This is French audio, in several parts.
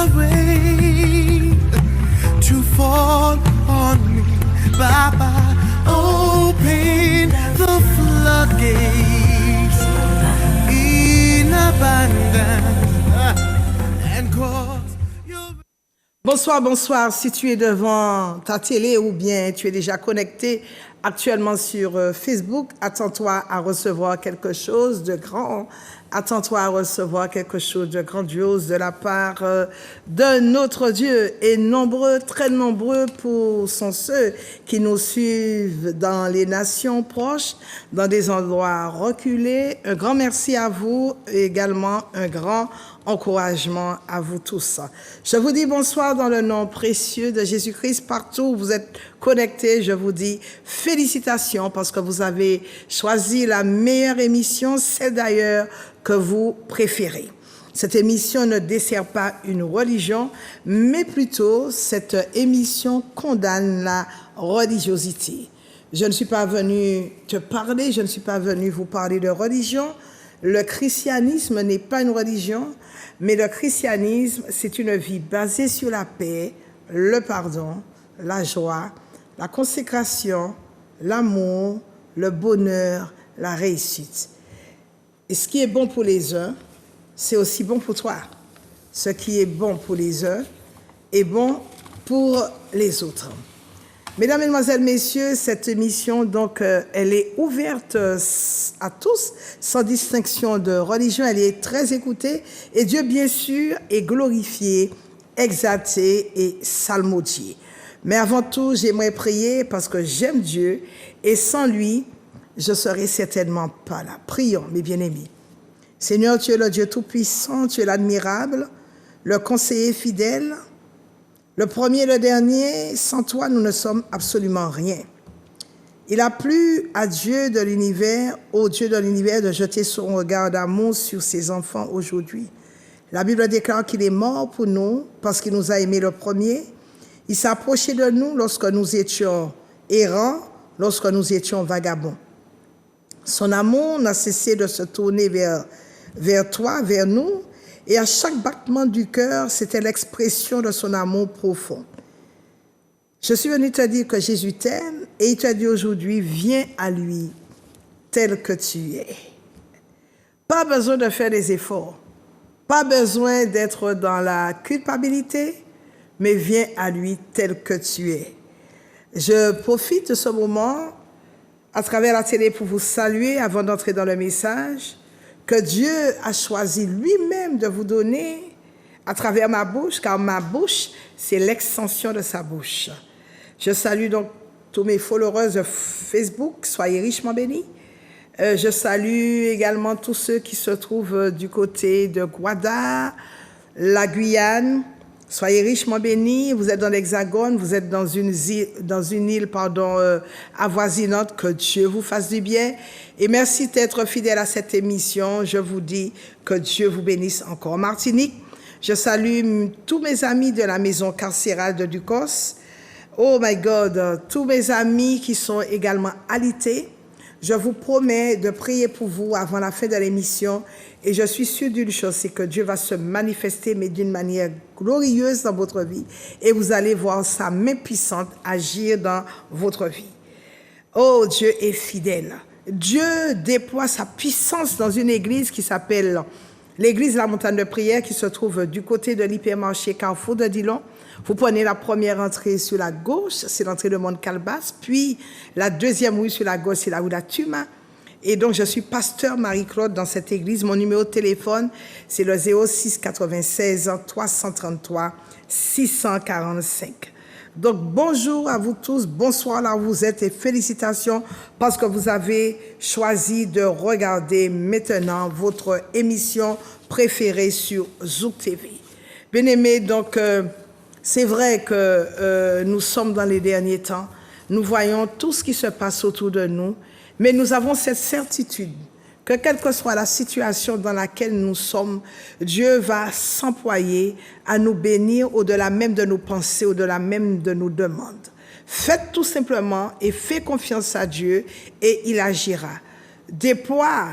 the rain to fall on me. Baba, open the floodgates in abundance and cause your... Bonsoir, bonsoir. Si tu es devant ta télé ou bien tu es déjà connecté actuellement sur Facebook, attends-toi à recevoir quelque chose de grand. Attends-toi à recevoir quelque chose de grandiose de la part de notre Dieu. Et nombreux, très nombreux sont ceux qui nous suivent dans les nations proches, dans des endroits reculés. Un grand merci à vous et également un grand encouragement à vous tous. Je vous dis bonsoir dans le nom précieux de Jésus-Christ. Partout où vous êtes connectés, je vous dis félicitations parce que vous avez choisi la meilleure émission, celle d'ailleurs que vous préférez. Cette émission ne dessert pas une religion, mais plutôt cette émission condamne la religiosité. Je ne suis pas venu te parler, je ne suis pas venu vous parler de religion. Le christianisme n'est pas une religion, mais le christianisme, c'est une vie basée sur la paix, le pardon, la joie, la consécration, l'amour, le bonheur, la réussite. Et ce qui est bon pour les uns, c'est aussi bon pour toi. Ce qui est bon pour les uns est bon pour les autres. Mesdames, Mesdemoiselles, Messieurs, cette émission, donc, elle est ouverte à tous, sans distinction de religion. Elle est très écoutée. Et Dieu, bien sûr, est glorifié, exalté et salmodié. Mais avant tout, j'aimerais prier parce que j'aime Dieu. Et sans lui, je ne serais certainement pas là. Prions, mes bien-aimés. Seigneur, tu es le Dieu tout-puissant, tu es l'admirable, le conseiller fidèle, le premier et le dernier. Sans toi, nous ne sommes absolument rien. Il a plu à Dieu de l'univers, au Dieu de l'univers, de jeter son regard d'amour sur ses enfants aujourd'hui. La Bible déclare qu'il est mort pour nous parce qu'il nous a aimés le premier. Il s'est approché de nous lorsque nous étions errants, lorsque nous étions vagabonds. Son amour n'a cessé de se tourner vers toi, vers nous, et à chaque battement du cœur, c'était l'expression de son amour profond. Je suis venu te dire que Jésus t'aime, et il te dit aujourd'hui, viens à lui tel que tu es. Pas besoin de faire des efforts, pas besoin d'être dans la culpabilité, mais viens à lui tel que tu es. Je profite de ce moment à travers la télé pour vous saluer avant d'entrer dans le message que Dieu a choisi lui-même de vous donner à travers ma bouche, car ma bouche, c'est l'extension de sa bouche. Je salue donc tous mes followers de Facebook, soyez richement bénis. Je salue également tous ceux qui se trouvent du côté de Guada, la Guyane. Soyez richement bénis, vous êtes dans l'Hexagone, vous êtes dans une île avoisinante, que Dieu vous fasse du bien. Et merci d'être fidèle à cette émission, je vous dis que Dieu vous bénisse encore. Martinique, je salue tous mes amis de la maison carcérale de Ducos. Oh my God, tous mes amis qui sont également alités. Je vous promets de prier pour vous avant la fin de l'émission et je suis sûre d'une chose, c'est que Dieu va se manifester, mais d'une manière glorieuse dans votre vie et vous allez voir sa main puissante agir dans votre vie. Oh, Dieu est fidèle. Dieu déploie sa puissance dans une église qui s'appelle l'église de la montagne de prière qui se trouve du côté de l'hypermarché Carrefour de Dillon. Vous prenez la première entrée sur la gauche, c'est l'entrée de Mont-Calbas, puis la deuxième rue sur la gauche, c'est la rue La Tuma. Et donc, je suis pasteur Marie-Claude dans cette église. Mon numéro de téléphone, c'est le 06 96 333 645. Donc, bonjour à vous tous, bonsoir là où vous êtes et félicitations parce que vous avez choisi de regarder maintenant votre émission préférée sur Zouk TV. Bien-aimés, donc, c'est vrai que nous sommes dans les derniers temps, nous voyons tout ce qui se passe autour de nous, mais nous avons cette certitude que quelle que soit la situation dans laquelle nous sommes, Dieu va s'employer à nous bénir au-delà même de nos pensées, au-delà même de nos demandes. Faites tout simplement et fais confiance à Dieu et il agira. Déploie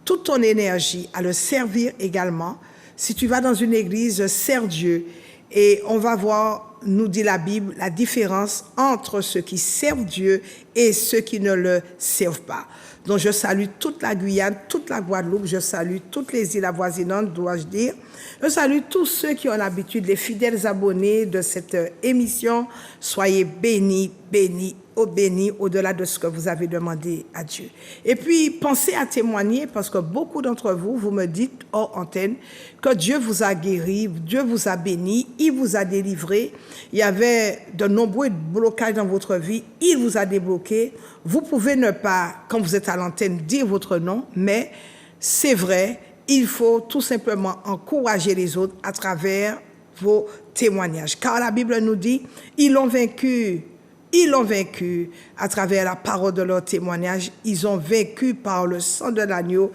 toute ton énergie à le servir également. Si tu vas dans une église, sers Dieu Et on va voir, nous dit la Bible, la différence entre ceux qui servent Dieu et ceux qui ne le servent pas. Donc je salue toute la Guyane, toute la Guadeloupe, je salue toutes les îles avoisinantes, dois-je dire. Je salue tous ceux qui ont l'habitude, les fidèles abonnés de cette émission. Soyez bénis, bénis, bénis au-delà de ce que vous avez demandé à Dieu. Et puis, pensez à témoigner parce que beaucoup d'entre vous, vous me dites hors antenne que Dieu vous a guéri, Dieu vous a béni, il vous a délivré. Il y avait de nombreux blocages dans votre vie, il vous a débloqué. Vous pouvez ne pas, quand vous êtes à l'antenne, dire votre nom, mais c'est vrai, il faut tout simplement encourager les autres à travers vos témoignages. Car la Bible nous dit, ils l'ont vaincu à travers la parole de leur témoignage. Ils ont vaincu par le sang de l'agneau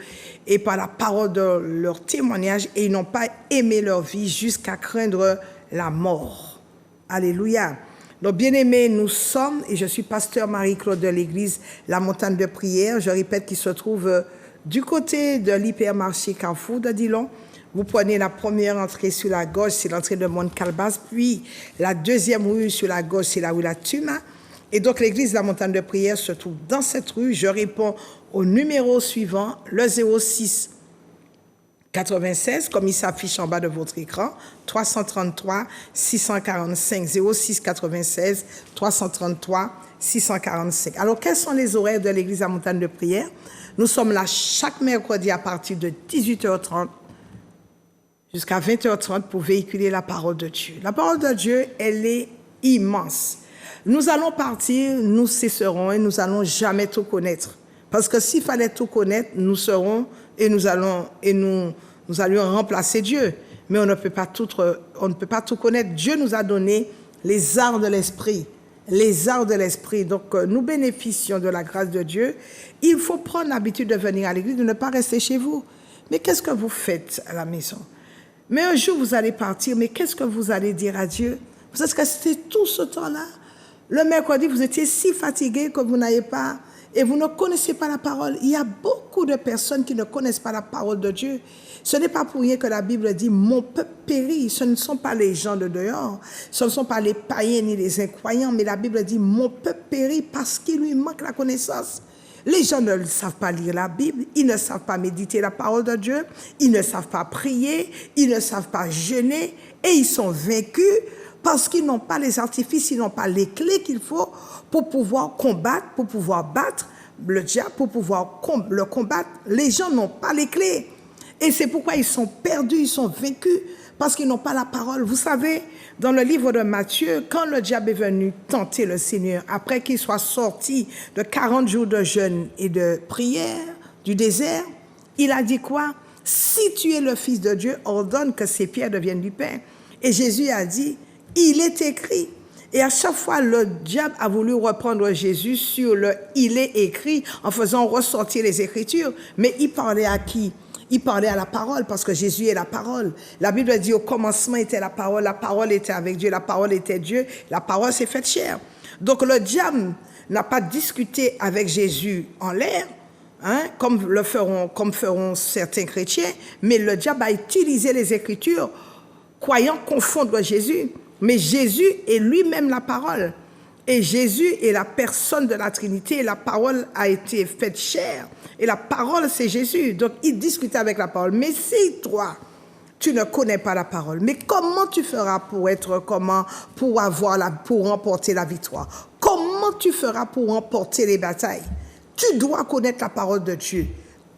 et par la parole de leur témoignage et ils n'ont pas aimé leur vie jusqu'à craindre la mort. Alléluia. Donc, bien-aimés, nous sommes, et je suis pasteur Marie-Claude de l'église La Montagne de Prière, je répète, qui se trouve du côté de l'hypermarché Carrefour de Dillon. Vous prenez la première entrée sur la gauche, c'est l'entrée de Mont-Calbas, puis la deuxième rue sur la gauche, c'est la rue La Tuma. Et donc l'église de la Montagne de Prière se trouve dans cette rue. Je réponds au numéro suivant, le 06 96, comme il s'affiche en bas de votre écran, 333 645 06 96 333 645. Alors, quels sont les horaires de l'église de la Montagne de Prière? Nous sommes là chaque mercredi à partir de 18h30 jusqu'à 20h30 pour véhiculer la parole de Dieu. La parole de Dieu, elle est immense. Nous allons partir, nous cesserons et nous allons jamais tout connaître. Parce que s'il fallait tout connaître, nous serons et nous allions remplacer Dieu. Mais on ne peut pas tout connaître. Dieu nous a donné les arts de l'esprit. Les arts de l'esprit. Donc, nous bénéficions de la grâce de Dieu. Il faut prendre l'habitude de venir à l'église, de ne pas rester chez vous. Mais qu'est-ce que vous faites à la maison? Mais un jour, vous allez partir, mais qu'est-ce que vous allez dire à Dieu? Vous êtes resté tout ce temps-là. Le mercredi, vous étiez si fatigué que vous n'avez pas, et vous ne connaissez pas la parole. Il y a beaucoup de personnes qui ne connaissent pas la parole de Dieu. Ce n'est pas pour rien que la Bible dit « Mon peuple périt ». Ce ne sont pas les gens de dehors, ce ne sont pas les païens ni les incroyants, mais la Bible dit « Mon peuple périt » parce qu'il lui manque la connaissance. Les gens ne savent pas lire la Bible, ils ne savent pas méditer la parole de Dieu, ils ne savent pas prier, ils ne savent pas jeûner et ils sont vaincus parce qu'ils n'ont pas les artifices, ils n'ont pas les clés qu'il faut pour pouvoir combattre, pour pouvoir battre le diable, pour pouvoir le combattre. Les gens n'ont pas les clés. Et c'est pourquoi ils sont perdus, ils sont vaincus, parce qu'ils n'ont pas la parole. Vous savez, dans le livre de Matthieu, quand le diable est venu tenter le Seigneur, après qu'il soit sorti de 40 jours de jeûne et de prière du désert, il a dit quoi? Si tu es le Fils de Dieu, ordonne que ces pierres deviennent du pain. Et Jésus a dit, il est écrit. Et à chaque fois, le diable a voulu reprendre Jésus sur le « il est écrit » en faisant ressortir les Écritures. Mais il parlait à qui? Il parlait à la parole parce que Jésus est la parole. La Bible dit au commencement était la parole était avec Dieu, la parole était Dieu, la parole s'est faite chair. Donc le diable n'a pas discuté avec Jésus en l'air, hein, comme feront certains chrétiens, mais le diable a utilisé les Écritures croyant confondre Jésus. Mais Jésus est lui-même la parole. Et Jésus est la personne de la Trinité et la parole a été faite chair. Et la parole, c'est Jésus. Donc, il discutait avec la parole. Mais si toi, tu ne connais pas la parole, mais comment tu feras pour remporter la victoire? Comment tu feras pour remporter les batailles? Tu dois connaître la parole de Dieu.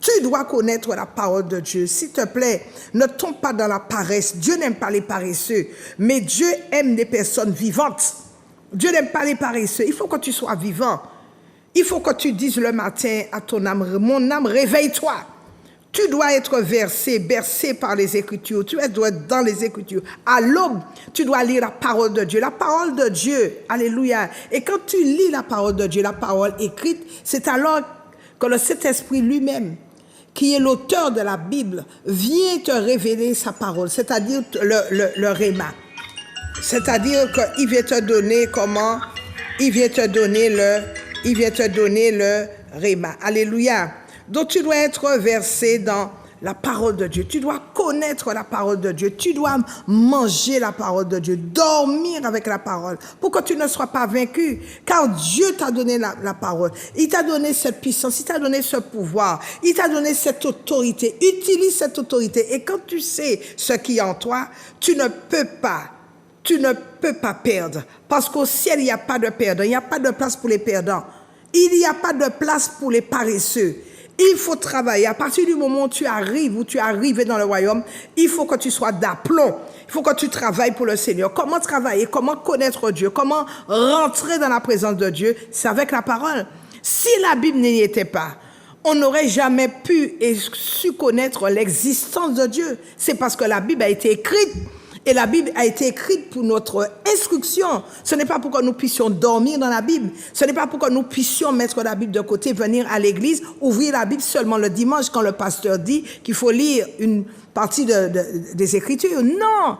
Tu dois connaître la parole de Dieu. S'il te plaît, ne tombe pas dans la paresse. Dieu n'aime pas les paresseux, mais Dieu aime les personnes vivantes. Dieu n'aime pas les paresseux. Il faut que tu sois vivant. Il faut que tu dises le matin à ton âme, mon âme, réveille-toi. Tu dois être bercé par les Écritures. Tu dois être dans les Écritures. À l'aube, tu dois lire la parole de Dieu. La parole de Dieu, alléluia. Et quand tu lis la parole de Dieu, la parole écrite, c'est alors que le Saint-Esprit lui-même, qui est l'auteur de la Bible, vient te révéler sa parole, c'est-à-dire le réma. C'est-à-dire qu'il vient te donner comment? Il vient te donner le réma. Alléluia. Donc tu dois être versé dans la parole de Dieu. Tu dois connaître la parole de Dieu. Tu dois manger la parole de Dieu, dormir avec la parole pour que tu ne sois pas vaincu. Car Dieu t'a donné la parole. Il t'a donné cette puissance, il t'a donné ce pouvoir, il t'a donné cette autorité. Utilise cette autorité. Et quand tu sais ce qui est en toi, tu ne peux pas perdre. Parce qu'au ciel, il n'y a pas de perdants. Il n'y a pas de place pour les perdants. Il n'y a pas de place pour les paresseux. Il faut travailler. À partir du moment où tu arrives, où tu es arrivé dans le royaume, il faut que tu sois d'aplomb. Il faut que tu travailles pour le Seigneur. Comment travailler? Comment connaître Dieu? Comment rentrer dans la présence de Dieu? C'est avec la parole. Si la Bible n'y était pas, on n'aurait jamais pu et su connaître l'existence de Dieu. C'est parce que la Bible a été écrite. Et la Bible a été écrite pour notre instruction. Ce n'est pas pour que nous puissions dormir dans la Bible. Ce n'est pas pour que nous puissions mettre la Bible de côté, venir à l'église, ouvrir la Bible seulement le dimanche quand le pasteur dit qu'il faut lire une partie des Écritures. Non!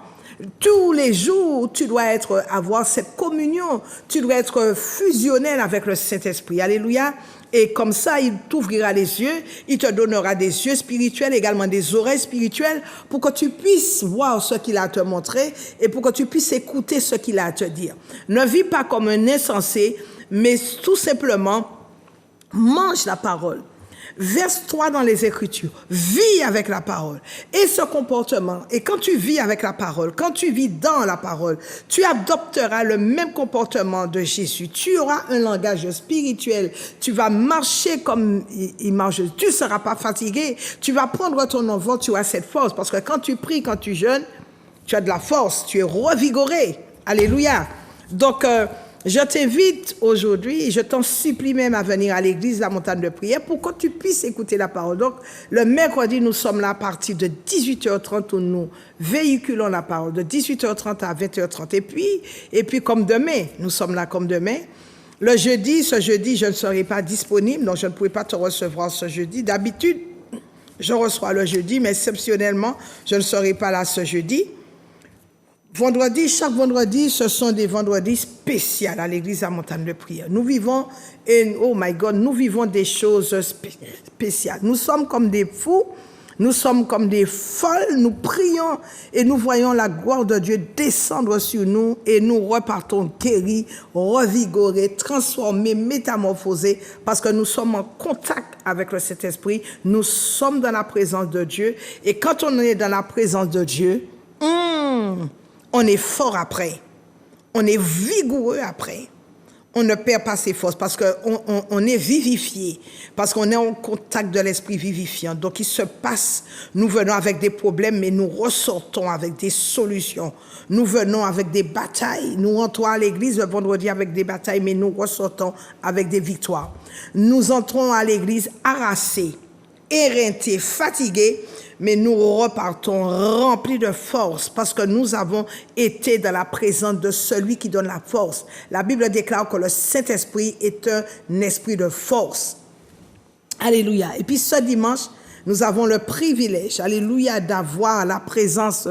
Tous les jours, tu dois avoir cette communion. Tu dois être fusionnel avec le Saint-Esprit. Alléluia. Et comme ça, il t'ouvrira les yeux, il te donnera des yeux spirituels, également des oreilles spirituelles, pour que tu puisses voir ce qu'il a à te montrer et pour que tu puisses écouter ce qu'il a à te dire. Ne vis pas comme un insensé, mais tout simplement, mange la parole. Verse-toi dans les Écritures, vis avec la parole. Et ce comportement, et quand tu vis avec la parole, quand tu vis dans la parole, tu adopteras le même comportement de Jésus. Tu auras un langage spirituel, tu vas marcher comme il marche, tu ne seras pas fatigué, tu vas prendre ton envol, tu as cette force, parce que quand tu pries, quand tu jeûnes, tu as de la force, tu es revigoré. Alléluia. Donc, je t'invite aujourd'hui, je t'en supplie même à venir à l'église La Montagne de Prière pour que tu puisses écouter la parole. Donc, le mercredi, nous sommes là à partir de 18h30 où nous véhiculons la parole, de 18h30 à 20h30. Et puis comme demain, nous sommes là comme demain. Le jeudi, ce jeudi, je ne serai pas disponible, donc je ne pourrai pas te recevoir ce jeudi. D'habitude, je reçois le jeudi, mais exceptionnellement, je ne serai pas là ce jeudi. Vendredi, chaque vendredi, ce sont des vendredis spéciaux à l'église La Montagne de Prière. Nous vivons, oh my God, nous vivons des choses spéciales. Nous sommes comme des fous, nous sommes comme des folles, nous prions et nous voyons la gloire de Dieu descendre sur nous et nous repartons guéris, revigorés, transformés, métamorphosés parce que nous sommes en contact avec le Saint-Esprit, nous sommes dans la présence de Dieu et quand on est dans la présence de Dieu, on est fort après. On est vigoureux après. On ne perd pas ses forces parce qu'on est vivifié, parce qu'on est en contact de l'esprit vivifiant. Donc, il se passe, nous venons avec des problèmes, mais nous ressortons avec des solutions. Nous venons avec des batailles. Nous rentrons à l'église le vendredi avec des batailles, mais nous ressortons avec des victoires. Nous entrons à l'église harassés, éreintés, fatigués, mais nous repartons remplis de force parce que nous avons été dans la présence de celui qui donne la force. La Bible déclare que le Saint-Esprit est un esprit de force. Alléluia. Et puis ce dimanche, nous avons le privilège, alléluia, d'avoir la présence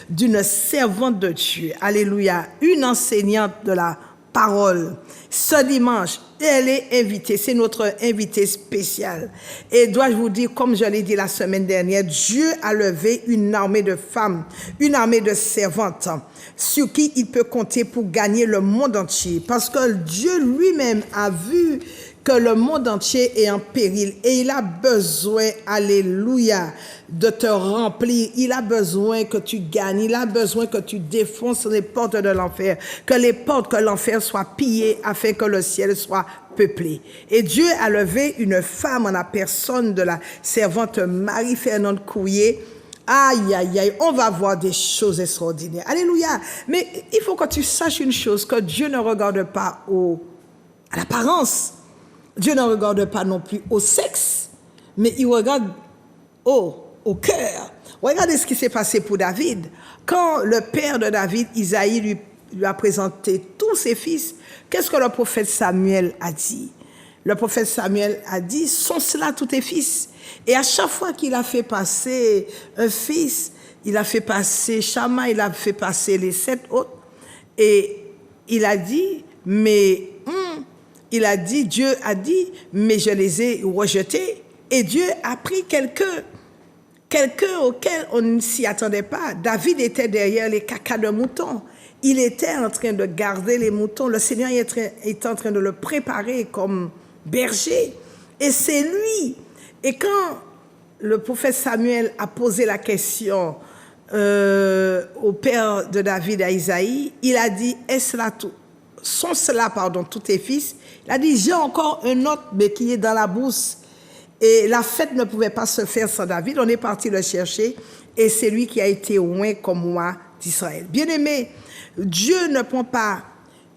d'une servante de Dieu. Alléluia. Une enseignante de la parole. Ce dimanche, elle est invitée, c'est notre invitée spéciale. Et dois-je vous dire, comme je l'ai dit la semaine dernière, Dieu a levé une armée de femmes, une armée de servantes, sur qui il peut compter pour gagner le monde entier. Parce que Dieu lui-même a vu que le monde entier est en péril et il a besoin, alléluia, de te remplir. Il a besoin que tu gagnes. Il a besoin que tu défonces les portes de l'enfer. Que les portes de l'enfer soient pillées afin que le ciel soit peuplé. Et Dieu a levé une femme en la personne de la servante Marie-Fernande Couillet. Aïe, aïe, aïe, on va voir des choses extraordinaires. Alléluia. Mais il faut que tu saches une chose, que Dieu ne regarde pas à l'apparence. Dieu ne regarde pas non plus au sexe, mais il regarde au cœur. Regardez ce qui s'est passé pour David. Quand le père de David, Isaïe, lui a présenté tous ses fils, qu'est-ce que le prophète Samuel a dit? Le prophète Samuel a dit, sont cela tous tes fils? Et à chaque fois qu'il a fait passer un fils, il a fait passer Shama, il a fait passer les 7 autres, et il a dit, mais... Dieu a dit, mais je les ai rejetés. Et Dieu a pris quelqu'un quelqu'un auquel on ne s'y attendait pas. David était derrière les cacas de moutons. Il était en train de garder les moutons. Le Seigneur est en train de le préparer comme berger. Et c'est lui. Et quand le prophète Samuel a posé la question au père de David, à Isaïe, il a dit, sont-cela tous tes fils? Il a dit, j'ai encore un autre, mais qui est dans la bourse. Et la fête ne pouvait pas se faire sans David. On est parti le chercher. Et c'est lui qui a été oint comme roi d'Israël. Bien-aimé, Dieu ne prend pas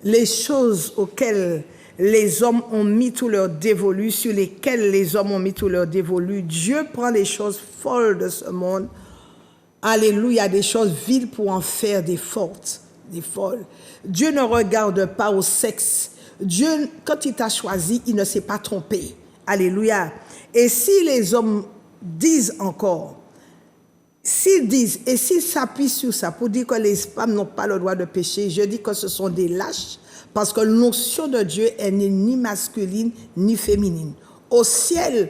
les choses auxquelles les hommes ont mis tout leur dévolu, sur lesquelles les hommes ont mis tout leur dévolu. Dieu prend les choses folles de ce monde. Alléluia, des choses viles pour en faire des fortes, des folles. Dieu ne regarde pas au sexe. Dieu, quand il t'a choisi, il ne s'est pas trompé. Alléluia. Et si les hommes disent encore, s'ils disent et s'ils s'appuient sur ça pour dire que les femmes n'ont pas le droit de pécher, je dis que ce sont des lâches parce que l'onction de Dieu n'est ni masculine ni féminine. Au ciel,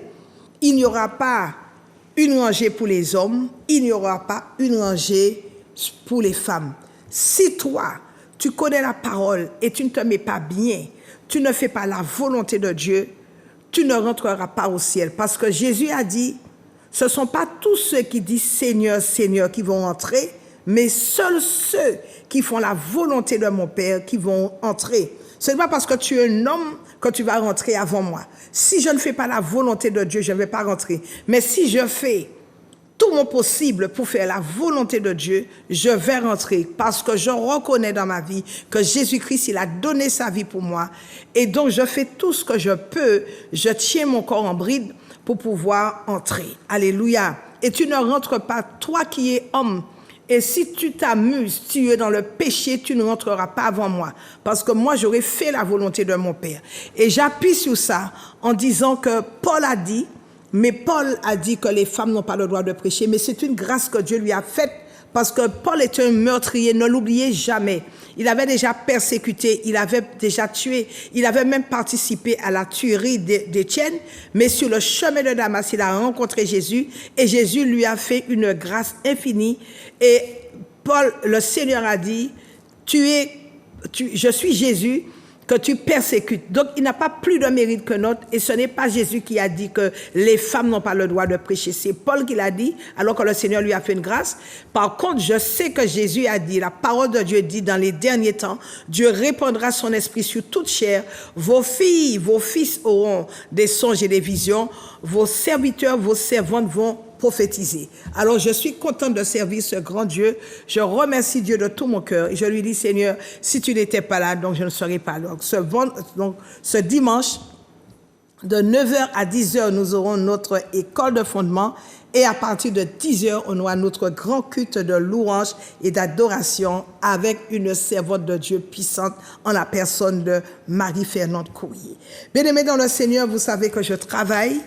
il n'y aura pas une rangée pour les hommes, il n'y aura pas une rangée pour les femmes. Si toi, tu connais la parole et tu ne te mets pas bien, tu ne fais pas la volonté de Dieu, tu ne rentreras pas au ciel. Parce que Jésus a dit, ce ne sont pas tous ceux qui disent Seigneur, Seigneur qui vont entrer, mais seuls ceux qui font la volonté de mon Père qui vont entrer. Ce n'est pas parce que tu es un homme que tu vas rentrer avant moi. Si je ne fais pas la volonté de Dieu, je ne vais pas rentrer. Mais si je fais tout mon possible pour faire la volonté de Dieu, je vais rentrer parce que je reconnais dans ma vie que Jésus-Christ, il a donné sa vie pour moi. Et donc, je fais tout ce que je peux. Je tiens mon corps en bride pour pouvoir entrer. Alléluia. Et tu ne rentres pas, toi qui es homme. Et si tu t'amuses, tu es dans le péché, tu ne rentreras pas avant moi. Parce que moi, j'aurais fait la volonté de mon Père. Et j'appuie sur ça en disant que Paul a dit, mais Paul a dit que les femmes n'ont pas le droit de prêcher, mais c'est une grâce que Dieu lui a faite parce que Paul est un meurtrier, ne l'oubliez jamais. Il avait déjà persécuté, il avait déjà tué, il avait même participé à la tuerie d'Étienne, mais sur le chemin de Damas, il a rencontré Jésus et Jésus lui a fait une grâce infinie. Et Paul, le Seigneur a dit, je suis Jésus, que tu persécutes. Donc, il n'a pas plus de mérite que notre, et ce n'est pas Jésus qui a dit que les femmes n'ont pas le droit de prêcher. C'est Paul qui l'a dit, alors que le Seigneur lui a fait une grâce. Par contre, je sais que Jésus a dit, la parole de Dieu dit, dans les derniers temps, Dieu répandra son esprit sur toute chair. Vos filles, vos fils auront des songes et des visions. Vos serviteurs, vos servantes vont prophétiser. Alors, je suis contente de servir ce grand Dieu. Je remercie Dieu de tout mon cœur. Et je lui dis, Seigneur, si tu n'étais pas là, donc je ne serais pas là. Donc, ce dimanche, de 9h à 10h, nous aurons notre école de fondement. Et à partir de 10h, on aura notre grand culte de louange et d'adoration avec une servante de Dieu puissante en la personne de Marie-Fernande Courrier. Bien-aimés dans le Seigneur, vous savez que je travaille,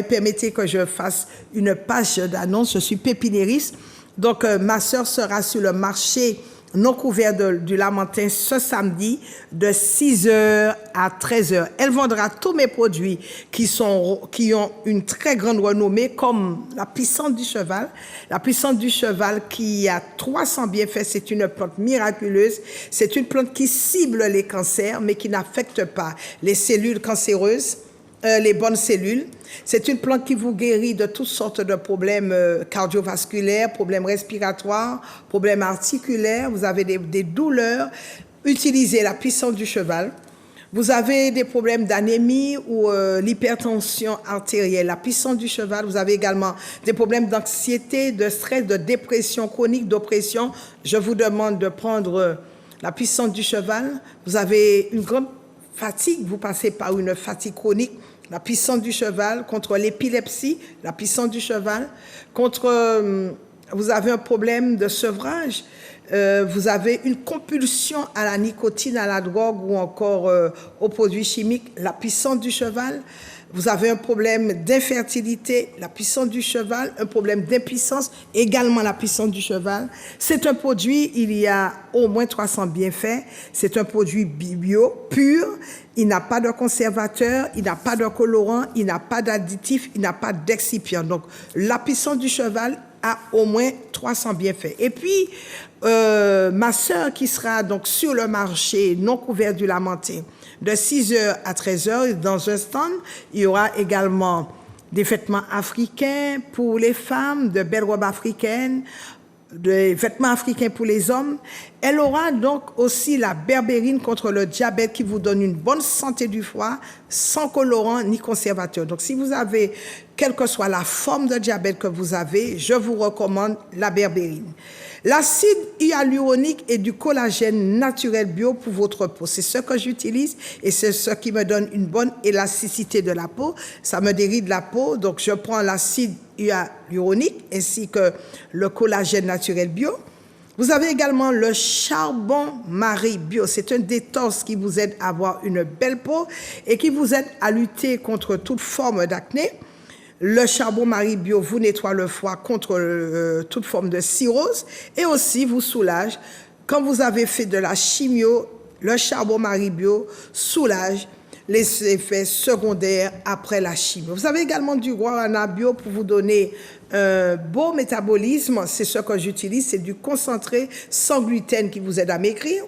permettez que je fasse une page d'annonce. Je suis pépiniériste, donc ma sœur sera sur le marché non couvert du Lamentin ce samedi de 6h à 13h. Elle vendra tous mes produits qui ont une très grande renommée, comme la puissance du cheval. La puissance du cheval qui a 300 bienfaits, c'est une plante miraculeuse. C'est une plante qui cible les cancers, mais qui n'affecte pas les cellules cancéreuses. Les bonnes cellules. C'est une plante qui vous guérit de toutes sortes de problèmes cardiovasculaires, problèmes respiratoires, problèmes articulaires. Vous avez des douleurs. Utilisez la puissance du cheval. Vous avez des problèmes d'anémie ou l'hypertension artérielle. La puissance du cheval. Vous avez également des problèmes d'anxiété, de stress, de dépression chronique, d'oppression. Je vous demande de prendre la puissance du cheval. Vous avez une grande fatigue. Vous passez par une fatigue chronique. La puissance du cheval contre l'épilepsie, la puissance du cheval, vous avez un problème de sevrage, vous avez une compulsion à la nicotine, à la drogue ou encore aux produits chimiques, la puissance du cheval. vous avez un problème d'infertilité, la puissance du cheval, un problème d'impuissance, également la puissance du cheval. C'est un produit, il y a au moins 300 bienfaits. C'est un produit bio, pur. Il n'a pas de conservateur, il n'a pas de colorant, il n'a pas d'additif, il n'a pas d'excipient. Donc, la puissance du cheval a au moins 300 bienfaits. Et puis, ma sœur qui sera donc sur le marché non couvert du Lamentin, de 6h à 13h, dans un stand, il y aura également des vêtements africains pour les femmes, de belles robes africaines, des vêtements africains pour les hommes. Elle aura donc aussi la berbérine contre le diabète qui vous donne une bonne santé du foie, sans colorant ni conservateur. Donc, si vous avez, quelle que soit la forme de diabète que vous avez, je vous recommande la berbérine. L'acide hyaluronique et du collagène naturel bio pour votre peau. C'est ce que j'utilise et c'est ce qui me donne une bonne élasticité de la peau. Ça me déride la peau, donc je prends l'acide hyaluronique ainsi que le collagène naturel bio. Vous avez également le charbon Marie bio. C'est un détox qui vous aide à avoir une belle peau et qui vous aide à lutter contre toute forme d'acné. Le charbon Marie bio vous nettoie le foie contre toute forme de cirrhose et aussi vous soulage. Quand vous avez fait de la chimio, le charbon Marie bio soulage les effets secondaires après la chimio. Vous avez également du guarana bio pour vous donner un beau métabolisme. C'est ce que j'utilise, c'est du concentré sans gluten qui vous aide à maigrir.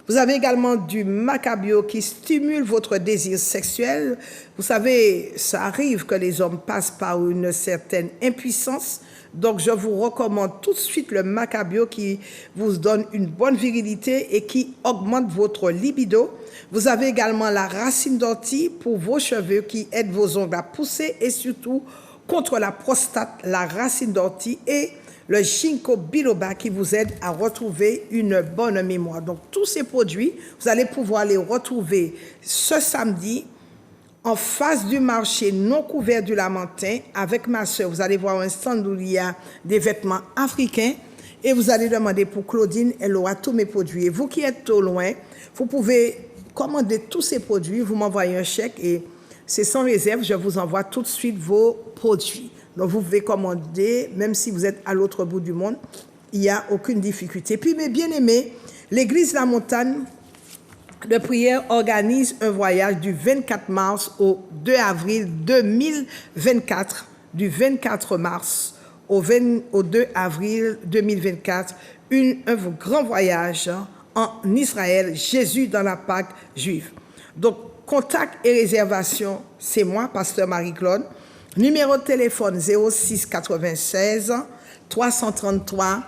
Vous avez également du maca bio qui stimule votre désir sexuel. Vous savez, ça arrive que les hommes passent par une certaine impuissance. Donc, je vous recommande tout de suite le maca bio qui vous donne une bonne virilité et qui augmente votre libido. Vous avez également la racine d'ortie pour vos cheveux qui aide vos ongles à pousser et surtout contre la prostate, la racine d'ortie et le ginkgo biloba qui vous aide à retrouver une bonne mémoire. Donc, tous ces produits, vous allez pouvoir les retrouver ce samedi en face du marché non couvert du Lamentin avec ma soeur. Vous allez voir un stand où il y a des vêtements africains et vous allez demander pour Claudine, elle aura tous mes produits. Et vous qui êtes au loin, vous pouvez commander tous ces produits, vous m'envoyez un chèque et c'est sans réserve, je vous envoie tout de suite vos produits. Donc, vous pouvez commander, même si vous êtes à l'autre bout du monde, il n'y a aucune difficulté. Puis, mes bien-aimés, l'Église La Montagne de prière organise un voyage du 24 mars au 2 avril 2024, du 24 mars au 2 avril 2024, un grand voyage en Israël, Jésus dans la Pâque juive. Donc, contact et réservation, c'est moi, Pasteur Marie-Claude. Numéro de téléphone 06 96 333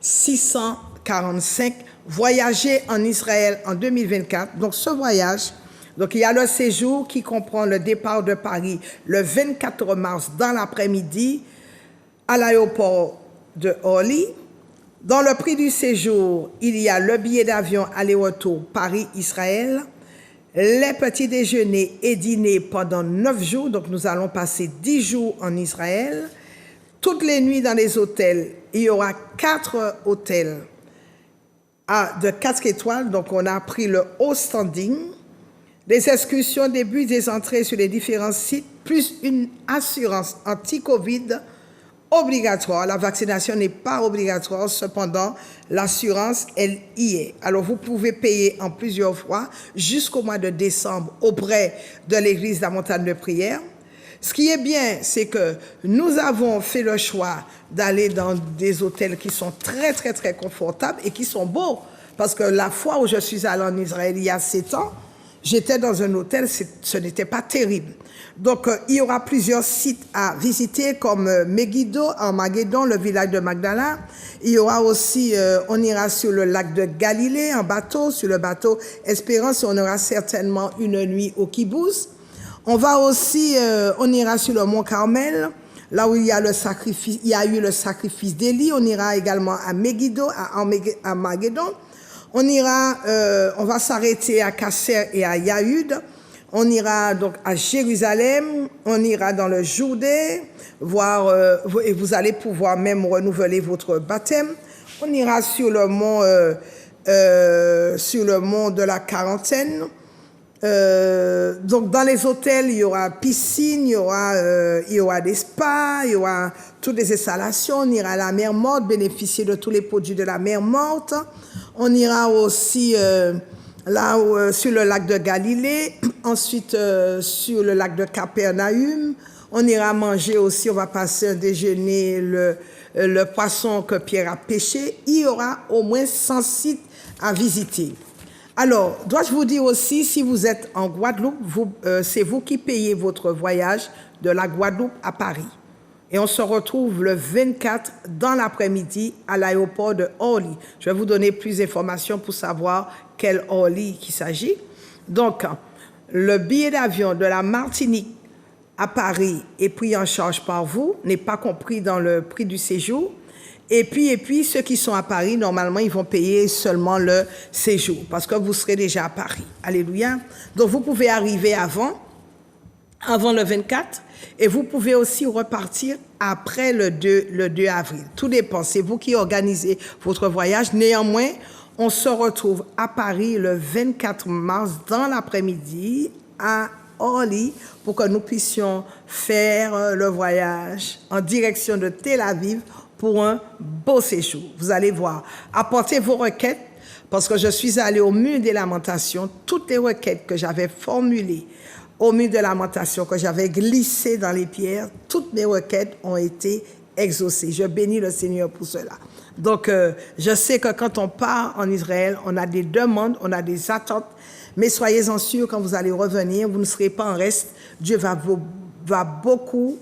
645. Voyager en Israël en 2024. Donc, ce voyage, donc il y a le séjour qui comprend le départ de Paris le 24 mars dans l'après-midi à l'aéroport de Orly. Dans le prix du séjour, il y a le billet d'avion aller-retour Paris-Israël, les petits déjeuners et dîners pendant 9 jours. Donc, nous allons passer 10 jours en Israël. Toutes les nuits dans les hôtels, il y aura 4 hôtels de 4 étoiles. Donc, on a pris le haut standing. Des excursions, des bus, des entrées sur les différents sites, plus une assurance anti-Covid obligatoire. La vaccination n'est pas obligatoire, cependant, l'assurance, elle y est. Alors, vous pouvez payer en plusieurs fois jusqu'au mois de décembre auprès de l'Église de la Montagne de prière. Ce qui est bien, c'est que nous avons fait le choix d'aller dans des hôtels qui sont très, très, très confortables et qui sont beaux. Parce que la fois où je suis allée en Israël il y a 7 ans, j'étais dans un hôtel, ce n'était pas terrible. Donc, il y aura plusieurs sites à visiter comme Megiddo, en Magédon, le village de Magdala. Il y aura aussi, on ira sur le lac de Galilée en bateau, sur le bateau Espérance, et on aura certainement une nuit au Kibbutz. On va aussi, on ira sur le mont Carmel, là où il y a eu le sacrifice d'Élie. On ira également à Megiddo, à Magédon. On va s'arrêter à Kasser et à Yahud. On ira donc à Jérusalem. On ira dans le Jourdain, et vous allez pouvoir même renouveler votre baptême. On ira sur le mont de la Quarantaine. Donc dans les hôtels, il y aura piscine, il y aura des spas, il y aura toutes les installations. On ira à la mer Morte, bénéficier de tous les produits de la mer Morte. On ira aussi sur le lac de Galilée, ensuite sur le lac de Capernaum. On ira manger aussi, on va passer un déjeuner, le poisson que Pierre a pêché. Il y aura au moins 100 sites à visiter. Alors, dois-je vous dire aussi, si vous êtes en Guadeloupe, c'est vous qui payez votre voyage de la Guadeloupe à Paris. Et on se retrouve le 24 dans l'après-midi à l'aéroport de Orly. Je vais vous donner plus d'informations pour savoir quel Orly il s'agit. Donc, le billet d'avion de la Martinique à Paris est pris en charge par vous, n'est pas compris dans le prix du séjour. Et puis, ceux qui sont à Paris, normalement, ils vont payer seulement le séjour parce que vous serez déjà à Paris. Alléluia. Donc, vous pouvez arriver avant le 24 et vous pouvez aussi repartir après le 2 avril. Tout dépend. C'est vous qui organisez votre voyage. Néanmoins, on se retrouve à Paris le 24 mars dans l'après-midi à Orly pour que nous puissions faire le voyage en direction de Tel Aviv pour un beau séjour. Vous allez voir. Apportez vos requêtes parce que je suis allée au mur des lamentations. Toutes les requêtes que j'avais formulées au mur de lamentation, que j'avais glissées dans les pierres, toutes mes requêtes ont été exaucées. Je bénis le Seigneur pour cela. Donc, je sais que quand on part en Israël, on a des demandes, on a des attentes, mais soyez-en sûrs, quand vous allez revenir, vous ne serez pas en reste. Dieu va beaucoup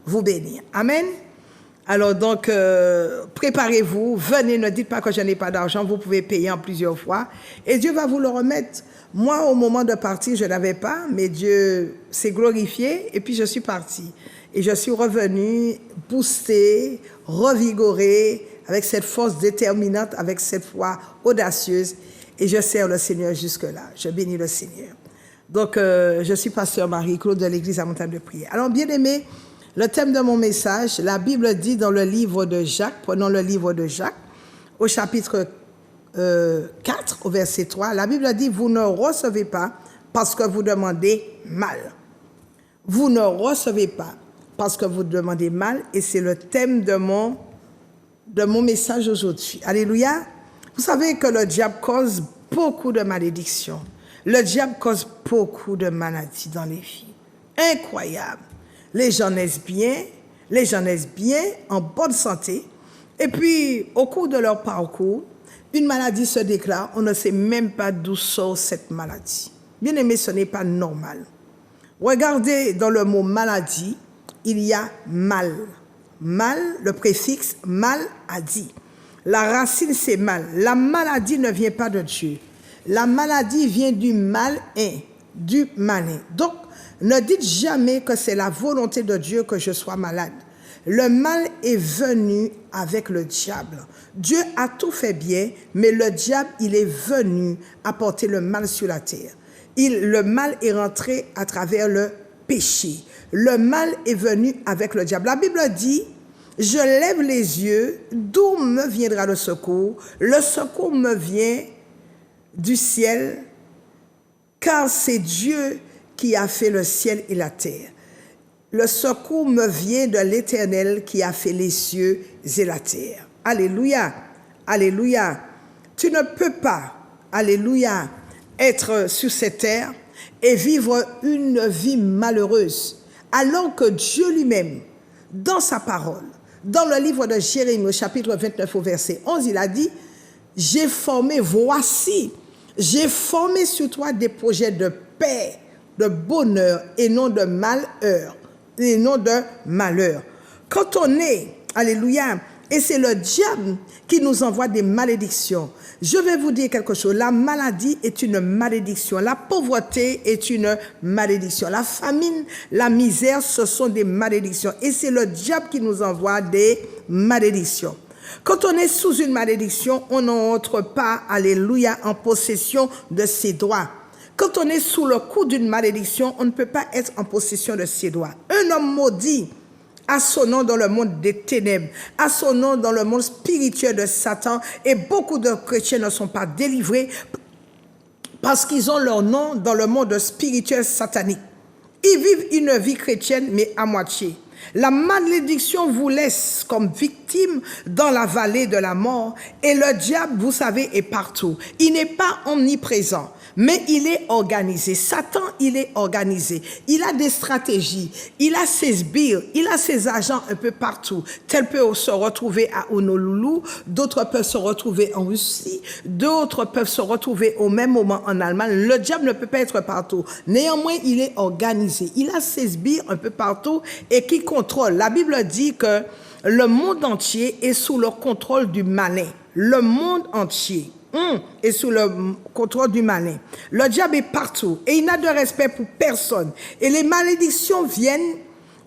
vous bénir. Amen. Alors donc, préparez-vous, venez, ne dites pas que je n'ai pas d'argent, vous pouvez payer en plusieurs fois et Dieu va vous le remettre. Moi, au moment de partir, je n'avais pas, mais Dieu s'est glorifié et puis je suis partie. Et je suis revenue boostée, revigorée, avec cette force déterminante, avec cette foi audacieuse et je sers le Seigneur jusque-là. Je bénis le Seigneur. Donc, je suis pasteur Marie-Claude de l'église à Montagne de Prière. Alors, bien-aimés, le thème de mon message, la Bible dit dans le livre de Jacques, prenons le livre de Jacques, au chapitre 4, au verset 3, la Bible dit « Vous ne recevez pas parce que vous demandez mal. » Vous ne recevez pas parce que vous demandez mal, et c'est le thème de mon message aujourd'hui. Alléluia. Vous savez que le diable cause beaucoup de malédictions. Le diable cause beaucoup de maladies dans les vies. Incroyable. Les gens naissent bien, en bonne santé, et puis au cours de leur parcours, une maladie se déclare, on ne sait même pas d'où sort cette maladie. Bien aimé, ce n'est pas normal. Regardez dans le mot maladie, il y a mal. Mal, le préfixe mal a dit. La racine c'est mal. La maladie ne vient pas de Dieu. La maladie vient du malin, du malin. Donc, ne dites jamais que c'est la volonté de Dieu que je sois malade. Le mal est venu avec le diable. Dieu a tout fait bien, mais le diable, il est venu apporter le mal sur la terre. Le mal est rentré à travers le péché. Le mal est venu avec le diable. La Bible dit, je lève les yeux, d'où me viendra le secours? Le secours me vient du ciel, car c'est Dieu qui a fait le ciel et la terre. Le secours me vient de l'Éternel qui a fait les cieux et la terre. Alléluia, alléluia. Tu ne peux pas, alléluia, être sur cette terre et vivre une vie malheureuse, alors que Dieu lui-même, dans sa parole, dans le livre de Jérémie, au chapitre 29, au verset 11, il a dit, j'ai formé sur toi des projets de paix, de bonheur et non de malheur. Quand on est, alléluia, et c'est le diable qui nous envoie des malédictions. Je vais vous dire quelque chose, la maladie est une malédiction, la pauvreté est une malédiction, la famine, la misère, ce sont des malédictions. Et c'est le diable qui nous envoie des malédictions. Quand on est sous une malédiction, on n'entre pas, alléluia, en possession de ses droits. Quand on est sous le coup d'une malédiction, on ne peut pas être en possession de ses droits. Un homme maudit a son nom dans le monde des ténèbres, a son nom dans le monde spirituel de Satan, et beaucoup de chrétiens ne sont pas délivrés parce qu'ils ont leur nom dans le monde spirituel satanique. Ils vivent une vie chrétienne, mais à moitié. La malédiction vous laisse comme victime dans la vallée de la mort et le diable, vous savez, est partout. Il n'est pas omniprésent, mais il est organisé. Satan, il est organisé. Il a des stratégies, il a ses sbires, il a ses agents un peu partout. Tel peut se retrouver à Honolulu, d'autres peuvent se retrouver en Russie, d'autres peuvent se retrouver au même moment en Allemagne. Le diable ne peut pas être partout. Néanmoins, il est organisé. Il a ses sbires un peu partout et qui contrôle. La Bible dit que le monde entier est sous le contrôle du malin. Le monde entier est sous le contrôle du malin. Le diable est partout et il n'a de respect pour personne. Et les malédictions viennent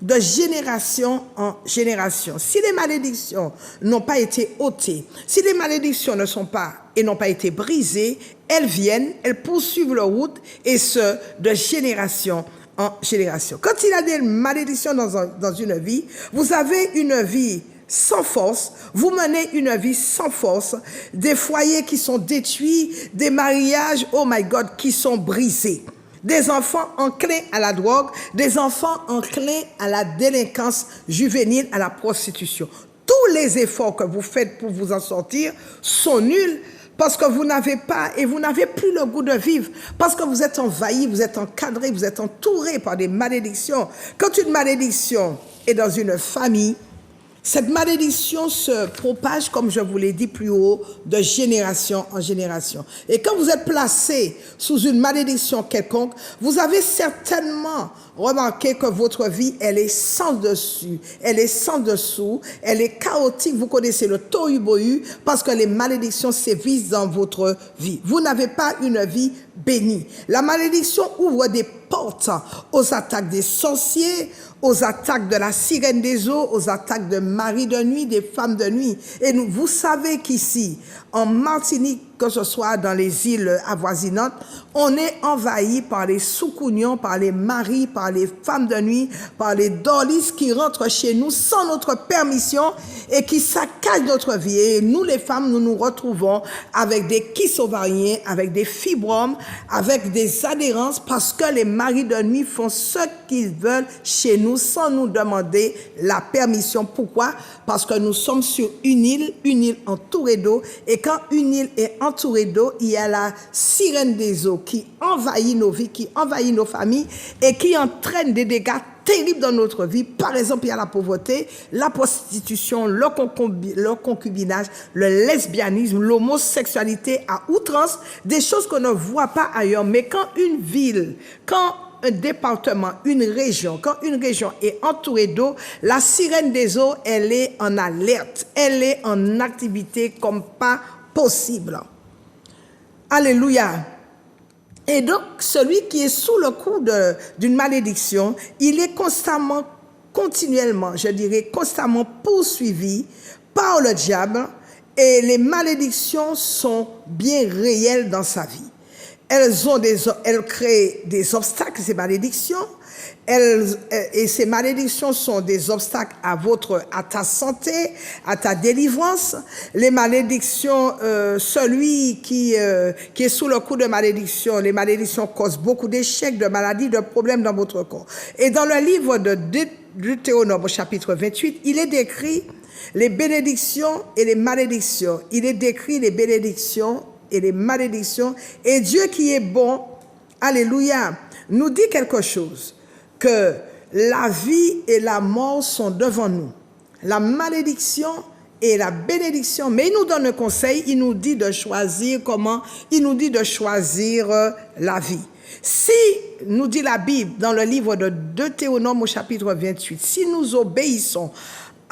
de génération en génération. Si les malédictions n'ont pas été ôtées, si les malédictions ne sont pas et n'ont pas été brisées, elles viennent, elles poursuivent leur route et ce, de génération en génération. Quand il y a des malédictions dans une vie, vous avez une vie sans force, vous menez une vie sans force, des foyers qui sont détruits, des mariages, oh my God, qui sont brisés, des enfants enclins à la drogue, des enfants enclins à la délinquance juvénile, à la prostitution. Tous les efforts que vous faites pour vous en sortir sont nuls, parce que vous n'avez pas et vous n'avez plus le goût de vivre, parce que vous êtes envahi, vous êtes encadré, vous êtes entouré par des malédictions. Quand une malédiction est dans une famille, cette malédiction se propage, comme je vous l'ai dit plus haut, de génération en génération. Et quand vous êtes placé sous une malédiction quelconque, vous avez certainement remarqué que votre vie, elle est sans dessus, elle est sans dessous, elle est chaotique. Vous connaissez le tohu-bohu parce que les malédictions sévissent dans votre vie. Vous n'avez pas une vie bénie. La malédiction ouvre des portes aux attaques des sorciers, aux attaques de la sirène des eaux, aux attaques de maris de nuit, des femmes de nuit. Et vous savez qu'ici, en Martinique, que ce soit dans les îles avoisinantes, on est envahi par les soukounions, par les maris, par les femmes de nuit, par les dorlis qui rentrent chez nous sans notre permission et qui saccagent notre vie. Et nous, les femmes, nous nous retrouvons avec des kystes ovariens, avec des fibromes, avec des adhérences parce que les maris de nuit font ce qu'ils veulent chez nous sans nous demander la permission. Pourquoi? Parce que nous sommes sur une île entourée d'eau. Et quand une île est entourée d'eau, il y a la sirène des eaux qui envahit nos vies, qui envahit nos familles et qui entraîne des dégâts terribles dans notre vie. Par exemple, il y a la pauvreté, la prostitution, le concubinage, le lesbianisme, l'homosexualité à outrance, des choses qu'on ne voit pas ailleurs. Mais quand une ville, quand un département, une région, quand une région est entourée d'eau, la sirène des eaux, elle est en alerte, elle est en activité comme pas possible. Alléluia. Et donc, celui qui est sous le coup d'une malédiction, il est constamment, continuellement, je dirais, constamment poursuivi par le diable et les malédictions sont bien réelles dans sa vie. Elles créent des obstacles, ces malédictions. Et ces malédictions sont des obstacles à ta santé, à ta délivrance. Les malédictions, celui qui est sous le coup de malédiction, les malédictions causent beaucoup d'échecs, de maladies, de problèmes dans votre corps. Et dans le livre de Deutéronome, au chapitre 28, il est décrit les bénédictions et les malédictions. Il est décrit les bénédictions et les malédictions. Et Dieu qui est bon, alléluia, nous dit quelque chose, que la vie et la mort sont devant nous. La malédiction et la bénédiction. Mais il nous donne un conseil, il nous dit de choisir comment? Il nous dit de choisir la vie. Si, nous dit la Bible dans le livre de Deutéronome au chapitre 28, si nous obéissons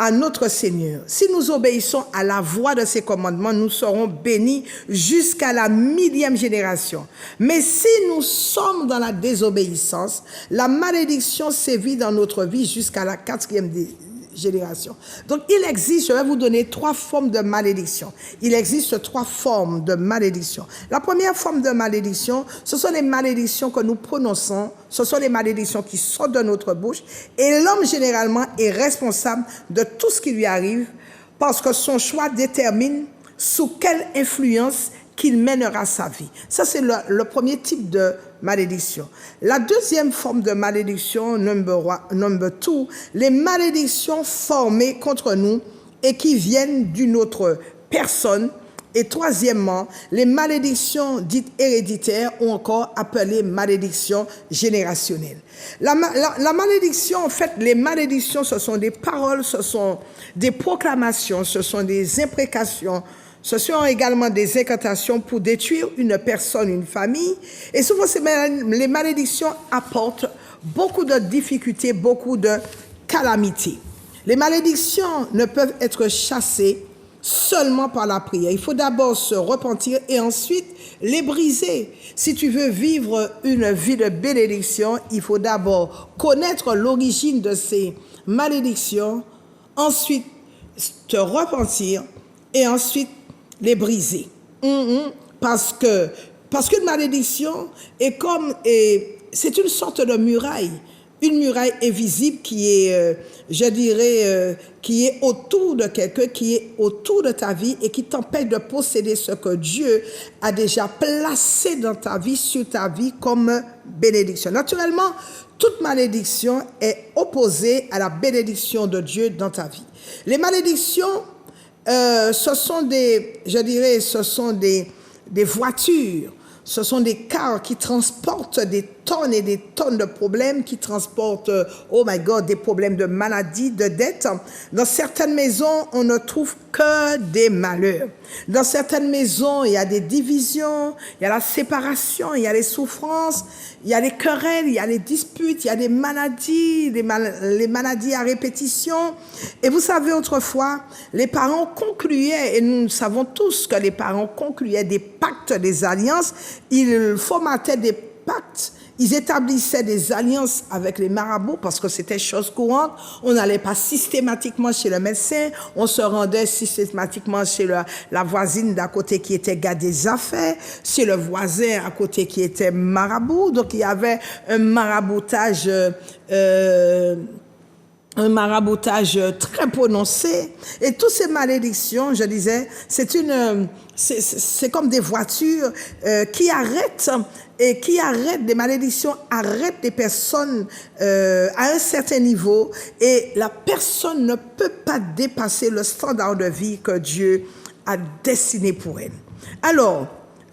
à notre Seigneur, si nous obéissons à la voix de ses commandements, nous serons bénis jusqu'à la 1000e génération. Mais si nous sommes dans la désobéissance, la malédiction sévit dans notre vie jusqu'à la 4e génération. Donc, il existe, je vais vous donner 3 formes de malédiction. Il existe 3 formes de malédiction. La première forme de malédiction, ce sont les malédictions que nous prononçons, ce sont les malédictions qui sortent de notre bouche, et l'homme généralement est responsable de tout ce qui lui arrive parce que son choix détermine sous quelle influence, qu'il mènera sa vie. Ça, c'est le premier type de malédiction. La deuxième forme de malédiction, number 2, les malédictions formées contre nous et qui viennent d'une autre personne. Et troisièmement, les malédictions dites héréditaires ou encore appelées malédictions générationnelles. La malédiction, en fait, les malédictions, ce sont des paroles, ce sont des proclamations, ce sont des imprécations, ce sont également des incantations pour détruire une personne, une famille. Et souvent, les malédictions apportent beaucoup de difficultés, beaucoup de calamités. Les malédictions ne peuvent être chassées seulement par la prière. Il faut d'abord se repentir et ensuite les briser. Si tu veux vivre une vie de bénédiction, il faut d'abord connaître l'origine de ces malédictions, ensuite te repentir et ensuite les briser. Parce qu'une malédiction c'est une sorte de muraille. Une muraille invisible qui est, qui est autour de quelqu'un, qui est autour de ta vie et qui t'empêche de posséder ce que Dieu a déjà placé dans ta vie, sur ta vie comme bénédiction. Naturellement, toute malédiction est opposée à la bénédiction de Dieu dans ta vie. Les malédictions, ce sont des voitures. Ce sont des cars qui transportent des tonnes et des tonnes de problèmes, qui transportent, oh my God, des problèmes de maladie, de dette. Dans certaines maisons, on ne trouve que des malheurs. Dans certaines maisons, il y a des divisions, il y a la séparation, il y a les souffrances, il y a les querelles, il y a les disputes, il y a des maladies, les maladies à répétition. Et vous savez, autrefois, les parents concluaient, et nous savons tous que les parents concluaient des pactes, des alliances, ils formataient des pactes. Ils établissaient des alliances avec les marabouts parce que c'était chose courante. On n'allait pas systématiquement chez le médecin. On se rendait systématiquement chez la voisine d'à côté qui était gars des affaires, chez le voisin à côté qui était marabout. Donc il y avait un maraboutage très prononcé. Et toutes ces malédictions, je disais, c'est comme des voitures qui arrêtent. Et des malédictions arrêtent des personnes à un certain niveau et la personne ne peut pas dépasser le standard de vie que Dieu a destiné pour elle. Alors,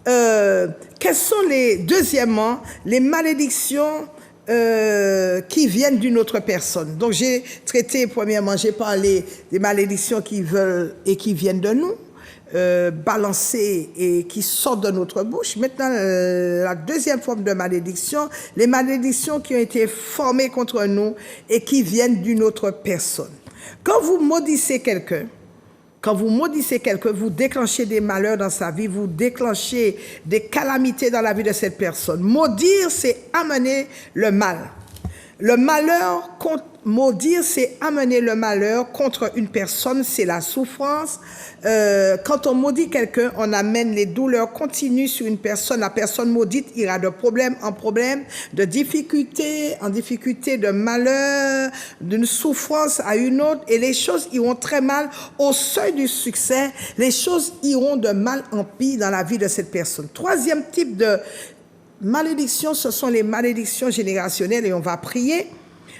quelles sont deuxièmement, les malédictions qui viennent d'une autre personne? Donc, j'ai parlé des malédictions qui veulent et qui viennent de nous. Balancées et qui sortent de notre bouche. Maintenant, la deuxième forme de malédiction, les malédictions qui ont été formées contre nous et qui viennent d'une autre personne. Quand vous maudissez quelqu'un, vous déclenchez des malheurs dans sa vie, vous déclenchez des calamités dans la vie de cette personne. Maudire, c'est amener le mal. Maudire, c'est amener le malheur contre une personne, c'est la souffrance. Quand on maudit quelqu'un, on amène les douleurs continues sur une personne. La personne maudite ira de problème en problème, de difficulté en difficulté, de malheur, d'une souffrance à une autre. Et les choses iront très mal au seuil du succès. Les choses iront de mal en pire dans la vie de cette personne. Troisième type de malédiction, ce sont les malédictions générationnelles et on va prier.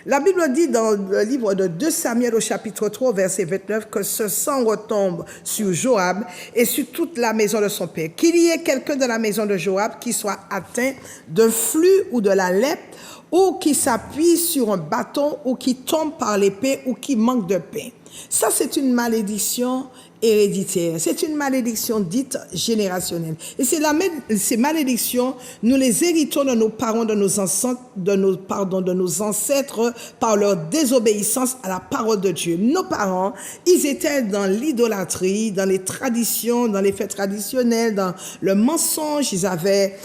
La Bible dit dans le livre de 2 Samuel au chapitre 3, verset 29, que ce sang retombe sur Joab et sur toute la maison de son père. Qu'il y ait quelqu'un de la maison de Joab qui soit atteint de flux ou de la lèpre, ou qui s'appuie sur un bâton, ou qui tombe par l'épée, ou qui manque de pain. Ça, c'est une malédiction héréditaire. C'est une malédiction dite générationnelle. Et ces malédictions, nous les héritons de nos parents, de nos ancêtres par leur désobéissance à la parole de Dieu. Nos parents, ils étaient dans l'idolâtrie, dans les traditions, dans les fêtes traditionnelles, dans le mensonge. Ils avaient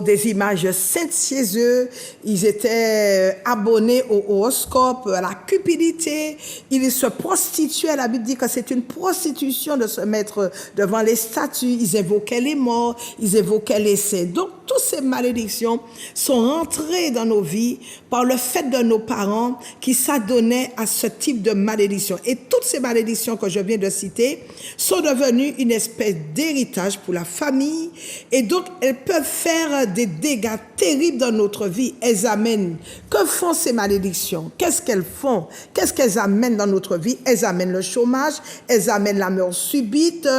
des images saintes chez eux. Ils étaient abonnés au horoscope, à la cupidité. Ils se prostituaient. La Bible dit que c'est une prostitution de se mettre devant les statues. Ils évoquaient les morts, ils évoquaient les saints. Donc, toutes ces malédictions sont entrées dans nos vies par le fait de nos parents qui s'adonnaient à ce type de malédiction. Et toutes ces malédictions que je viens de citer sont devenues une espèce d'héritage pour la famille. Et donc, elles peuvent faire des dégâts terribles dans notre vie. Elles amènent. Que font ces malédictions? Qu'est-ce qu'elles font? Qu'est-ce qu'elles amènent dans notre vie? Elles amènent le chômage, elles amènent la mort subite,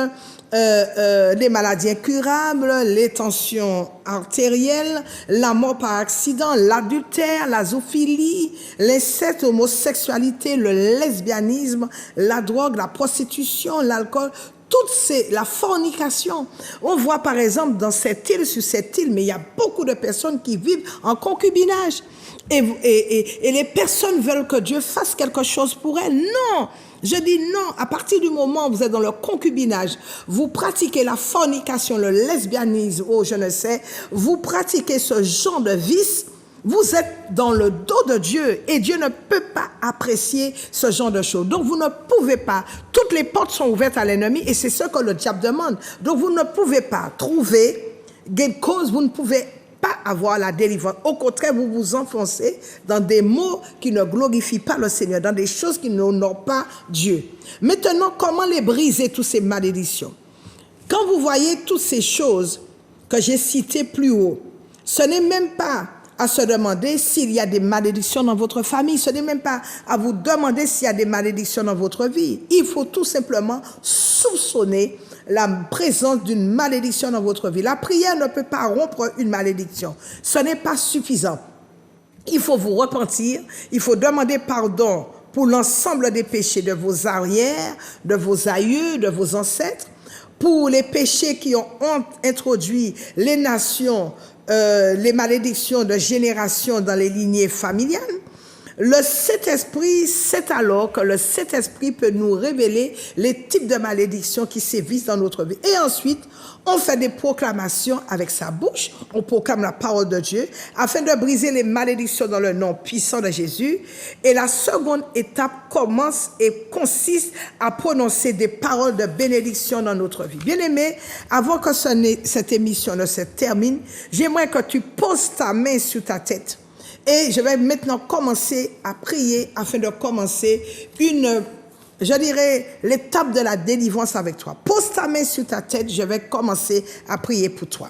les maladies incurables, les tensions artérielles, la mort par accident, l'adultère, la zoophilie, l'inceste, l'homosexualité, le lesbianisme, la drogue, la prostitution, l'alcool, la fornication. On voit par exemple dans cette île, sur cette île, mais il y a beaucoup de personnes qui vivent en concubinage. Et les personnes veulent que Dieu fasse quelque chose pour elles. Non! Je dis non, à partir du moment où vous êtes dans le concubinage, vous pratiquez la fornication, le lesbianisme, je ne sais, vous pratiquez ce genre de vice, vous êtes dans le dos de Dieu et Dieu ne peut pas apprécier ce genre de choses. Donc vous ne pouvez pas, toutes les portes sont ouvertes à l'ennemi et c'est ce que le diable demande. Donc vous ne pouvez pas trouver gain de cause, vous ne pouvez pas avoir la délivrance. Au contraire, vous vous enfoncez dans des mots qui ne glorifient pas le Seigneur, dans des choses qui n'honorent pas Dieu. Maintenant, comment les briser, toutes ces malédictions? Quand vous voyez toutes ces choses que j'ai citées plus haut, ce n'est même pas à se demander s'il y a des malédictions dans votre famille, ce n'est même pas à vous demander s'il y a des malédictions dans votre vie. Il faut tout simplement soupçonner la présence d'une malédiction dans votre vie. La prière ne peut pas rompre une malédiction. Ce n'est pas suffisant. Il faut vous repentir, il faut demander pardon pour l'ensemble des péchés de vos arrières, de vos aïeux, de vos ancêtres, pour les péchés qui ont introduit les nations, les malédictions de génération dans les lignées familiales. Le Saint-Esprit, c'est alors que le Saint-Esprit peut nous révéler les types de malédictions qui sévissent dans notre vie. Et ensuite, on fait des proclamations avec sa bouche, on proclame la parole de Dieu afin de briser les malédictions dans le nom puissant de Jésus. Et la seconde étape commence et consiste à prononcer des paroles de bénédiction dans notre vie. Bien-aimé, avant que cette émission ne se termine, j'aimerais que tu poses ta main sur ta tête. Et je vais maintenant commencer à prier afin de commencer l'étape de la délivrance avec toi. Pose ta main sur ta tête, je vais commencer à prier pour toi.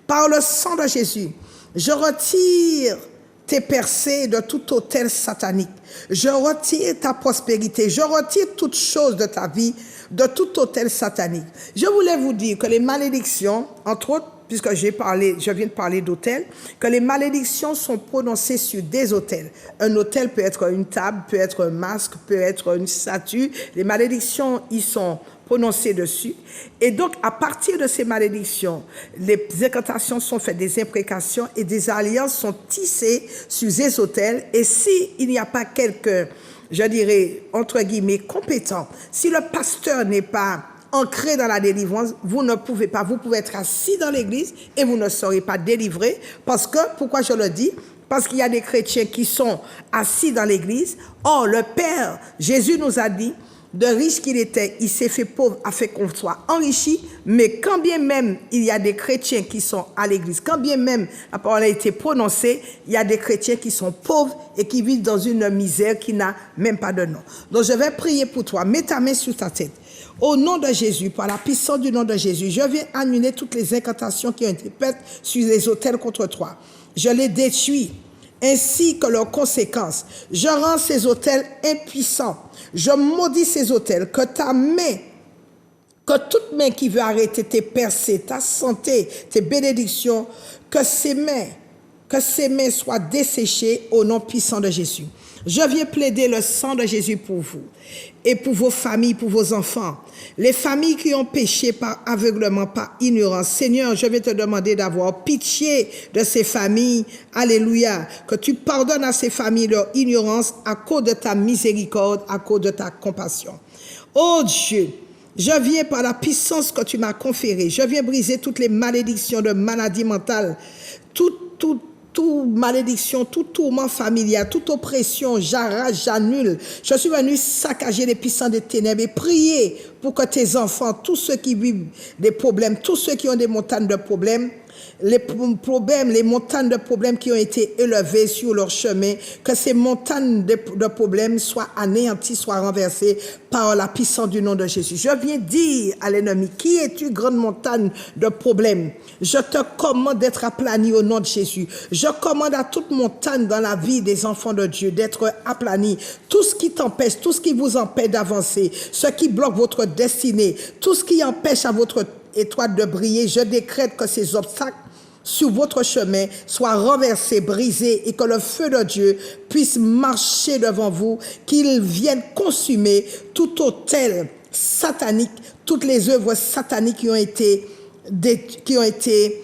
Par le sang de Jésus, je retire tes percées de tout autel satanique. Je retire ta prospérité. Je retire toute chose de ta vie, de tout autel satanique. Je voulais vous dire que les malédictions, entre autres, puisque je viens de parler d'autel, que les malédictions sont prononcées sur des autels. Un autel peut être une table, peut être un masque, peut être une statue. Les malédictions y sont prononcées dessus. Et donc, à partir de ces malédictions, les incantations sont faites, des imprécations et des alliances sont tissées sur ces autels. Et s'il n'y a pas quelqu'un, je dirais, entre guillemets, compétent, si le pasteur n'est pas ancré dans la délivrance, vous ne pouvez pas. Vous pouvez être assis dans l'église et vous ne serez pas délivré. Parce que, pourquoi je le dis? Parce qu'il y a des chrétiens qui sont assis dans l'église. Or, le Père, Jésus nous a dit, de riche qu'il était, il s'est fait pauvre afin qu'on soit enrichi. Mais quand bien même il y a des chrétiens qui sont à l'église, quand bien même la parole a été prononcée, il y a des chrétiens qui sont pauvres et qui vivent dans une misère qui n'a même pas de nom. Donc je vais prier pour toi. Mets ta main sur ta tête. Au nom de Jésus, par la puissance du nom de Jésus, je viens annuler toutes les incantations qui ont été faites sur les autels contre toi. Je les détruis, ainsi que leurs conséquences. Je rends ces autels impuissants. Je maudis ces autels, que ta main, que toute main qui veut arrêter tes percées, ta santé, tes bénédictions, que ces mains soient desséchées au nom puissant de Jésus. Je viens plaider le sang de Jésus pour vous et pour vos familles, pour vos enfants. Les familles qui ont péché par aveuglement, par ignorance. Seigneur, je vais te demander d'avoir pitié de ces familles. Alléluia. Que tu pardonnes à ces familles leur ignorance à cause de ta miséricorde, à cause de ta compassion. Oh Dieu, je viens par la puissance que tu m'as conférée. Je viens briser toutes les malédictions de maladies mentales, toute malédiction, tout tourment familial, toute oppression, j'arrache, j'annule. Je suis venu saccager les puissants des ténèbres et prier pour que tes enfants, tous ceux qui vivent des problèmes, tous ceux qui ont des montagnes de problèmes, les problèmes, les montagnes de problèmes qui ont été élevées sur leur chemin, que ces montagnes de problèmes soient anéanties, soient renversées par la puissance du nom de Jésus. Je viens dire à l'ennemi, qui es-tu, grande montagne de problèmes? Je te commande d'être aplani au nom de Jésus. Je commande à toute montagne dans la vie des enfants de Dieu d'être aplani. Tout ce qui t'empêche, tout ce qui vous empêche d'avancer, ce qui bloque votre destinée, tout ce qui empêche à votre étoile de briller, je décrète que ces obstacles sur votre chemin soient renversés, brisés et que le feu de Dieu puisse marcher devant vous, qu'il vienne consumer tout autel satanique, toutes les œuvres sataniques qui ont été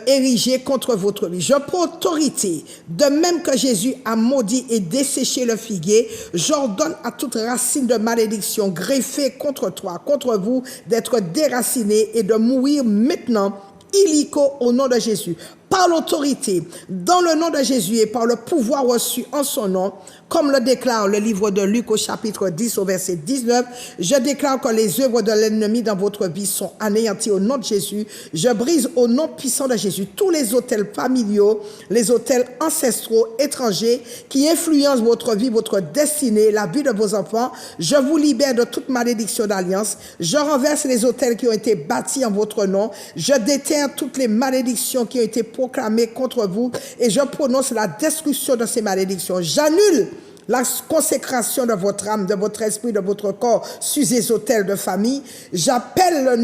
érigées contre votre vie. Je prends autorité, de même que Jésus a maudit et desséché le figuier, j'ordonne à toute racine de malédiction greffée contre toi, contre vous, d'être déracinée et de mourir maintenant, illico au nom de Jésus. Par l'autorité, dans le nom de Jésus et par le pouvoir reçu en son nom, comme le déclare le livre de Luc au chapitre 10 au verset 19, je déclare que les œuvres de l'ennemi dans votre vie sont anéanties au nom de Jésus. Je brise au nom puissant de Jésus tous les autels familiaux, les autels ancestraux, étrangers qui influencent votre vie, votre destinée, la vie de vos enfants. Je vous libère de toute malédiction d'alliance. Je renverse les autels qui ont été bâtis en votre nom. Je déterre toutes les malédictions qui ont été proclamées contre vous et je prononce la destruction de ces malédictions. J'annule la consécration de votre âme, de votre esprit, de votre corps sur ces autels de famille. J'appelle le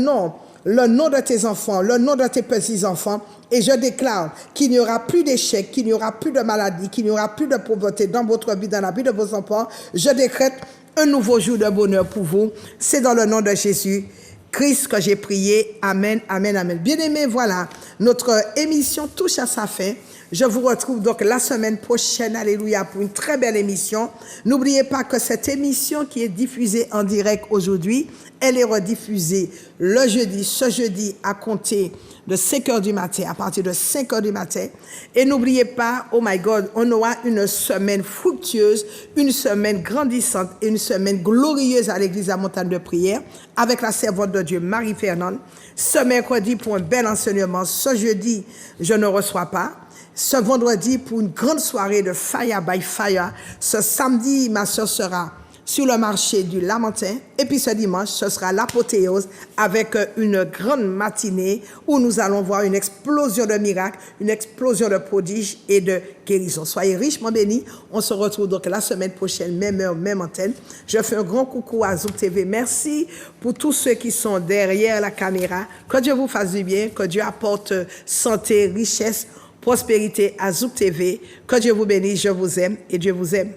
nom de tes enfants, le nom de tes petits-enfants et je déclare qu'il n'y aura plus d'échec, qu'il n'y aura plus de maladie, qu'il n'y aura plus de pauvreté dans votre vie, dans la vie de vos enfants. Je décrète un nouveau jour de bonheur pour vous. C'est dans le nom de Jésus Christ que j'ai prié. Amen, amen, amen. Bien-aimés, voilà, notre émission touche à sa fin. Je vous retrouve donc la semaine prochaine, alléluia, pour une très belle émission. N'oubliez pas que cette émission qui est diffusée en direct aujourd'hui, elle est rediffusée le jeudi, ce jeudi à compter de 5 heures du matin, à partir de 5 heures du matin. Et n'oubliez pas, oh my God, on aura une semaine fructueuse, une semaine grandissante et une semaine glorieuse à l'église à Montagne de Prière avec la servante de Dieu, Marie-Fernande. Ce mercredi pour un bel enseignement. Ce jeudi, je ne reçois pas. Ce vendredi pour une grande soirée de Fire by Fire. Ce samedi, ma soeur sera sur le marché du Lamentin. Et puis ce dimanche, ce sera l'apothéose avec une grande matinée où nous allons voir une explosion de miracles, une explosion de prodiges et de guérisons. Soyez richement bénis. On se retrouve donc la semaine prochaine, même heure, même antenne. Je fais un grand coucou à Zouk TV. Merci pour tous ceux qui sont derrière la caméra. Que Dieu vous fasse du bien, que Dieu apporte santé, richesse, prospérité à Zouk TV. Que Dieu vous bénisse, je vous aime et Dieu vous aime.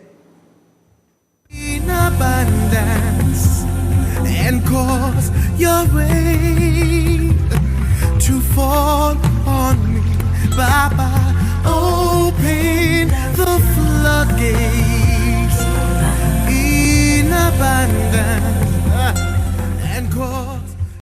In abundance and cause your rain to fall on me. Baba, open the floodgates in abundance and cause